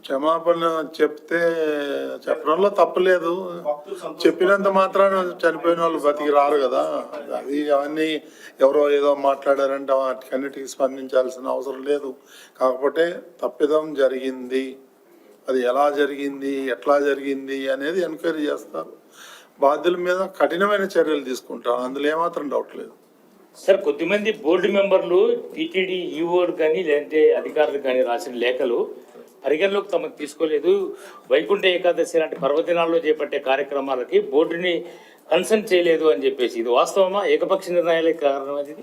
క్షమాపణ చెప్తే చెప్పడంలో తప్పులేదు. చెప్పినంత మాత్రాన చనిపోయిన వాళ్ళు బతికి రారు కదా. అది అవన్నీ ఎవరో ఏదో మాట్లాడారంటే వాటికన్నిటికీ స్పందించాల్సిన అవసరం లేదు. కాకపోతే తప్పిదం జరిగింది, అది ఎలా జరిగింది, ఎట్లా జరిగింది అనేది ఎంక్వైరీ చేస్తారు. బాధ్యుల మీద కఠినమైన చర్యలు తీసుకుంటారు, అందులో ఏమాత్రం డౌట్ లేదు. సార్, కొద్దిమంది బోర్డు మెంబర్లు టీటీడీ ఈఓలు కానీ లేదంటే అధికారులు కానీ రాసిన లేఖలు పరిగణలోకి తమకు తీసుకోలేదు. వైకుంఠ ఏకాదశి లాంటి పర్వదినాల్లో చేపట్టే కార్యక్రమాలకి బోర్డుని కన్సల్ట్ చేయలేదు అని చెప్పేసి, ఇది వాస్తవమా? ఏకపక్ష నిర్ణయాలే కారణం అది?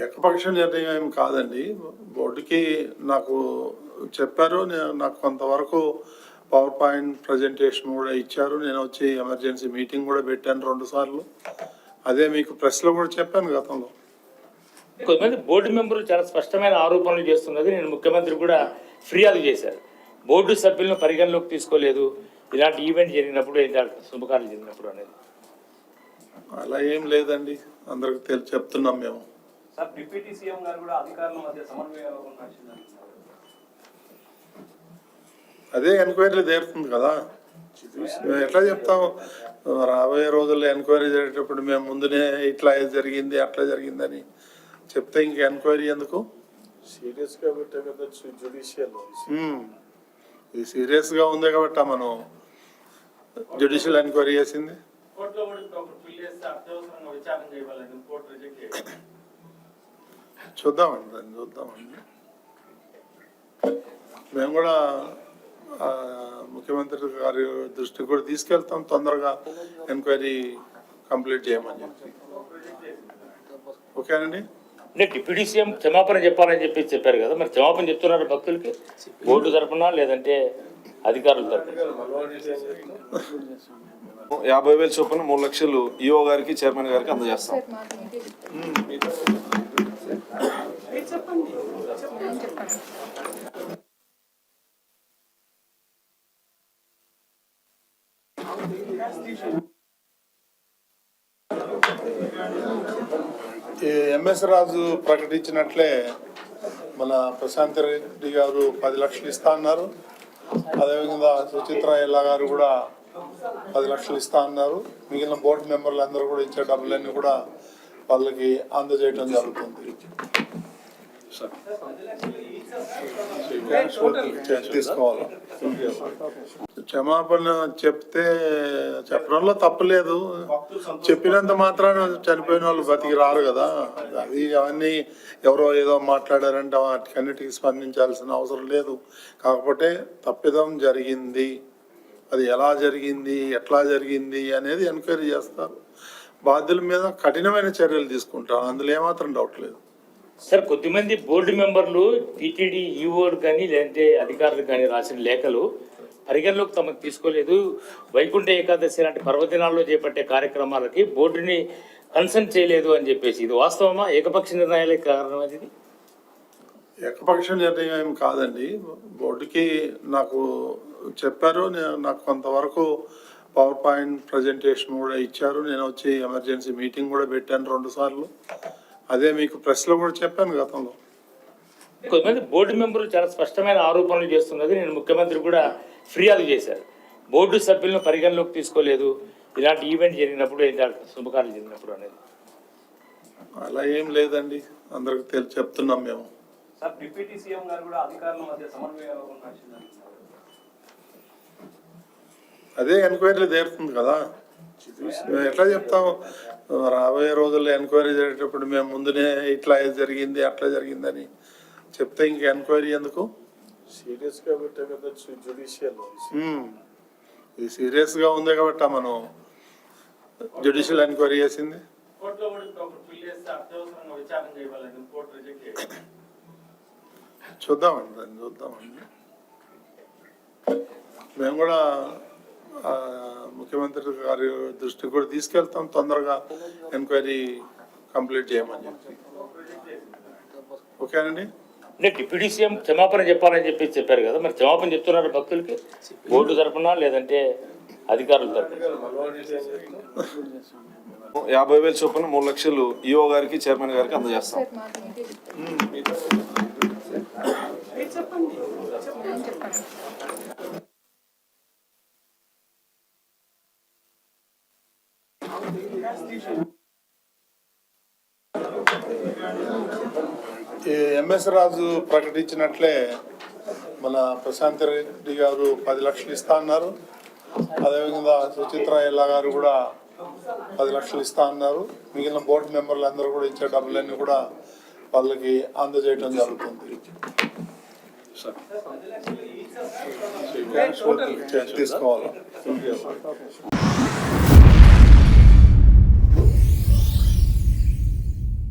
ఏకపక్ష నిర్ణయం ఏం కాదండి. బోర్డుకి నాకు చెప్పారు, నాకు కొంతవరకు పవర్ పాయింట్ ప్రజెంటేషన్ కూడా ఇచ్చారు. నేను వచ్చి ఎమర్జెన్సీ మీటింగ్ కూడా పెట్టాను 2 సార్లు. అదే మీకు ప్రెస్లో కూడా చెప్పాను గతంలో. కొంతమంది బోర్డు మెంబర్లు చాలా స్పష్టమైన ఆరోపణలు చేస్తున్నది. నేను ముఖ్యమంత్రి కూడా ఫిర్యాదు చేశారు, బోర్డు సభ్యులను పరిగణలోకి తీసుకోలేదు ఇలాంటి ఈవెంట్ జరిగినప్పుడు, శుభకార్యాలు జరిగినప్పుడు అనేది. అలా ఏం లేదండి, అందరికి చెప్తున్నాం మేము. డిప్యూటీ సీఎం గారు కూడా అధికారుల మధ్య సమన్వయం అదే ఎంక్వైరీ తీరుతుంది కదా. మేము ఎట్లా చెప్తాం? రాబోయే రోజుల్లో ఎంక్వైరీ జరిగేటప్పుడు మేము ముందునే ఇట్లా జరిగింది అట్లా జరిగిందని చెప్తే ఇంక ఎంక్వైరీ ఎందుకు? సీరియస్గా పెట్టే కదా జ్యుడిషియల్. ఇది సీరియస్గా ఉంది కాబట్టి మనం జ్యుడిషియల్ ఎంక్వైరీ చేసింది. చూద్దామండి, దాన్ని చూద్దామండి. మేము కూడా ముఖ్యమంత్రి గారి దృష్టికి కూడా తీసుకెళ్తాం, తొందరగా ఎంక్వైరీ కంప్లీట్ చేయమని చెప్పి. ఓకేనండి. అంటే డిప్యూటీ సీఎం క్షమాపణ చెప్పాలని చెప్పారు కదా, మరి క్షమాపణ చెప్తున్నారు భక్తులకి బోర్డు తరఫున లేదంటే అధికారుల తరఫున? 50,000 చొప్పున 3 లక్షలు ఈఓ గారికి చైర్మన్ గారికి అందజేస్తాం. ఎంఎస్ రాజు ప్రకటించినట్లే మన ప్రశాంత్ రెడ్డి గారు 10 లక్షలు ఇస్తా అన్నారు. అదేవిధంగా సుచిత్ర ఎల్లా గారు కూడా 10 లక్షలు ఇస్తా అన్నారు. మిగిలిన బోర్డు మెంబర్లు అందరూ కూడా ఇచ్చే డబ్బులన్నీ కూడా వాళ్ళకి అందజేయడం జరుగుతుంది. తీసుకోవాలి. క్షమాపణ చెప్తే చెప్పడంలో తప్పులేదు. చెప్పినంత మాత్రాన చనిపోయిన వాళ్ళు బతికి రారు కదా. అది అవన్నీ ఎవరో ఏదో మాట్లాడారంటే వాటికన్నిటికీ స్పందించాల్సిన అవసరం లేదు. కాకపోతే తప్పిదం జరిగింది, అది ఎలా జరిగింది, ఎట్లా జరిగింది అనేది ఎంక్వైరీ చేస్తారు. బాధ్యుల మీద కఠినమైన చర్యలు తీసుకుంటారు, అందులో ఏమాత్రం డౌట్ లేదు. సార్, కొద్దిమంది బోర్డు మెంబర్లు టీటీడీ ఈఓలు కానీ లేదంటే అధికారులు కానీ రాసిన లేఖలు పరిగణలోకి తమకు తీసుకోలేదు. వైకుంఠ ఏకాదశి లాంటి పర్వదినాల్లో చేపట్టే కార్యక్రమాలకి బోర్డుని కన్సల్ట్ చేయలేదు అని చెప్పేసి, ఇది వాస్తవమా? ఏకపక్ష నిర్ణయాలే కారణం అది? ఏకపక్ష నిర్ణయం ఏం కాదండి. బోర్డుకి నాకు చెప్పారు, నాకు కొంతవరకు పవర్ పాయింట్ ప్రజెంటేషన్ కూడా ఇచ్చారు. నేను వచ్చి ఎమర్జెన్సీ మీటింగ్ కూడా పెట్టాను 2 సార్లు. అదే మీకు ప్రెస్లో కూడా చెప్పాను గతంలో. కొంతమంది బోర్డు మెంబర్లు చాలా స్పష్టమైన ఆరోపణలు చేస్తున్నది. నేను ముఖ్యమంత్రి కూడా ఫిర్యాదు చేశారు, బోర్డు సభ్యులను పరిగణలోకి తీసుకోలేదు ఇలాంటి ఈవెంట్ జరిగినప్పుడు, శుభకార్యాలు జరిగినప్పుడు అనేది. అలా ఏం లేదండి, అందరికి చెప్తున్నాం మేము. డిప్యూటీ సీఎం గారు కూడా అధికారుల మధ్య సమన్వయం అదే ఎంక్వైరీ తీరుతుంది కదా. మేము ఎట్లా చెప్తాం? రాబోయే రోజుల్లో ఎంక్వైరీ జరిగేటప్పుడు మేము ముందునే ఇట్లా జరిగింది అట్లా జరిగిందని చెప్తే ఇంక ఎంక్వైరీ ఎందుకు? సీరియస్గా పెట్టే కదా జ్యుడిషియల్. ఇది సీరియస్గా ఉంది కాబట్టి మనం జ్యుడిషియల్ ఎంక్వైరీ చేసింది. చూద్దామండి, దాన్ని చూద్దామండి. మేము కూడా ముఖ్యమంత్రి గారి దృష్టికి కూడా తీసుకెళ్తాం, తొందరగా ఎంక్వైరీ కంప్లీట్ చేయమని చెప్పి. ఓకేనండి. అంటే డిప్యూటీ సీఎం క్షమాపణ చెప్పాలని చెప్పారు కదా, మరి క్షమాపణ చెప్తున్నారు భక్తులకి బోర్డు తరఫున లేదంటే అధికారుల తరఫున? 50,000 చొప్పున 3 లక్షలు ఈఓ గారికి చైర్మన్ గారికి అందజేస్తాం. ఈ ఎంఎస్ రాజు ప్రకటించినట్లే మన ప్రశాంత్ రెడ్డి గారు 10 లక్షలు ఇస్తా అన్నారు. అదేవిధంగా సుచిత్ర ఎల్లా గారు కూడా 10 లక్షలు ఇస్తా అన్నారు. మిగిలిన బోర్డు మెంబర్లు అందరూ కూడా ఇచ్చే డబ్బులన్నీ కూడా వాళ్ళకి అందజేయడం జరుగుతుంది. తీసుకోవాలి.